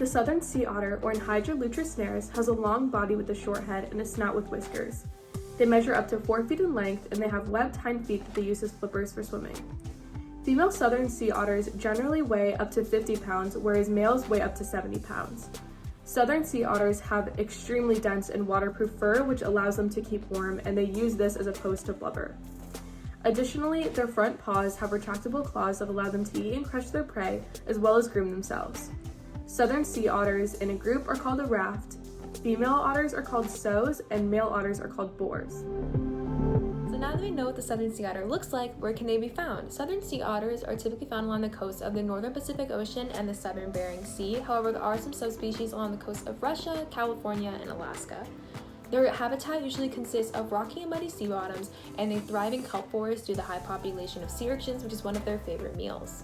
The southern sea otter, or Anhydra lutricinaris, has a long body with a short head and a snout with whiskers. They measure up to 4 feet in length, and they have webbed hind feet that they use as flippers for swimming. Female southern sea otters generally weigh up to 50 pounds, whereas males weigh up to 70 pounds. Southern sea otters have extremely dense and waterproof fur, which allows them to keep warm, and they use this as opposed to blubber. Additionally, their front paws have retractable claws that allow them to eat and crush their prey, as well as groom themselves. Southern sea otters in a group are called a raft, female otters are called sows, and male otters are called boars. So now that we know what the southern sea otter looks like, where can they be found? Southern sea otters are typically found along the coast of the northern Pacific Ocean and the southern Bering Sea. However, there are some subspecies along the coast of Russia, California, and Alaska. Their habitat usually consists of rocky and muddy sea bottoms, and they thrive in kelp forests due to the high population of sea urchins, which is one of their favorite meals.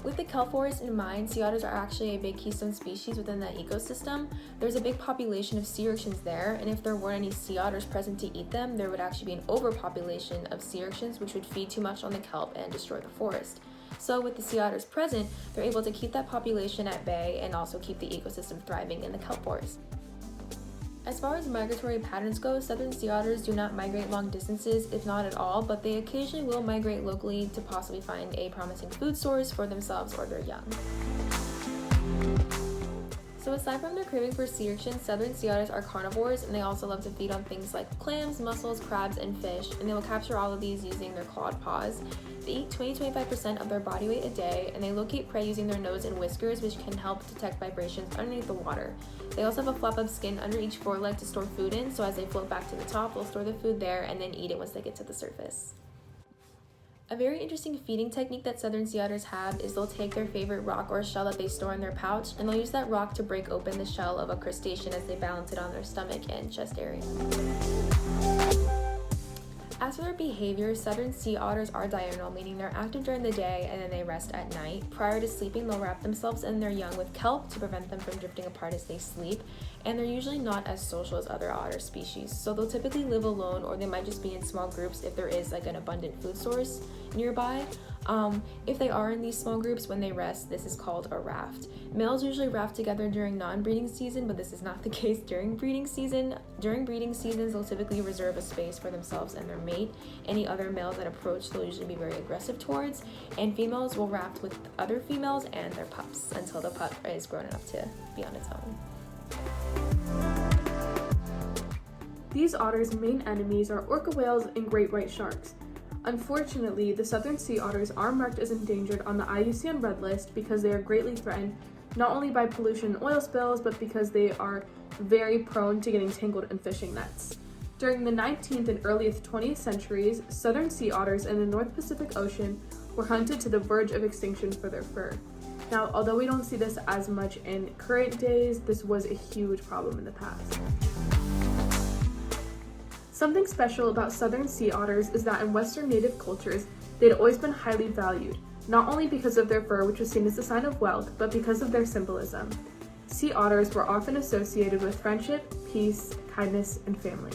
With the kelp forest in mind, sea otters are actually a big keystone species within that ecosystem. There's a big population of sea urchins there, and if there weren't any sea otters present to eat them, there would actually be an overpopulation of sea urchins, which would feed too much on the kelp and destroy the forest. So with the sea otters present, they're able to keep that population at bay and also keep the ecosystem thriving in the kelp forest. As far as migratory patterns go, southern sea otters do not migrate long distances, if not at all, but they occasionally will migrate locally to possibly find a promising food source for themselves or their young. So aside from their craving for sea urchins, southern sea otters are carnivores, and they also love to feed on things like clams, mussels, crabs, and fish, and they will capture all of these using their clawed paws. They eat 20-25% of their body weight a day, and they locate prey using their nose and whiskers, which can help detect vibrations underneath the water. They also have a flap of skin under each foreleg to store food in, so as they float back to the top, they'll store the food there and then eat it once they get to the surface. A very interesting feeding technique that southern sea otters have is they'll take their favorite rock or shell that they store in their pouch, and they'll use that rock to break open the shell of a crustacean as they balance it on their stomach and chest area. As for their behavior, southern sea otters are diurnal, meaning they're active during the day and then they rest at night. Prior to sleeping, they'll wrap themselves and their young with kelp to prevent them from drifting apart as they sleep, and they're usually not as social as other otter species, so they'll typically live alone, or they might just be in small groups if there is like an abundant food source nearby. If they are in these small groups when they rest, this is called a raft. Males usually raft together during non-breeding season, but this is not the case during breeding season. During breeding seasons, they'll typically reserve a space for themselves and their mate. Any other males that approach, they'll usually be very aggressive towards, and females will raft with other females and their pups until the pup is grown enough to be on its own. These otters' main enemies are orca whales and great white sharks. Unfortunately, the southern sea otters are marked as endangered on the IUCN Red List because they are greatly threatened not only by pollution and oil spills, but because they are very prone to getting tangled in fishing nets. During the 19th and earliest 20th centuries, southern sea otters in the North Pacific Ocean were hunted to the verge of extinction for their fur. Now, although we don't see this as much in current days, this was a huge problem in the past. Something special about southern sea otters is that in Western native cultures, they'd always been highly valued, not only because of their fur, which was seen as a sign of wealth, but because of their symbolism. Sea otters were often associated with friendship, peace, kindness, and family.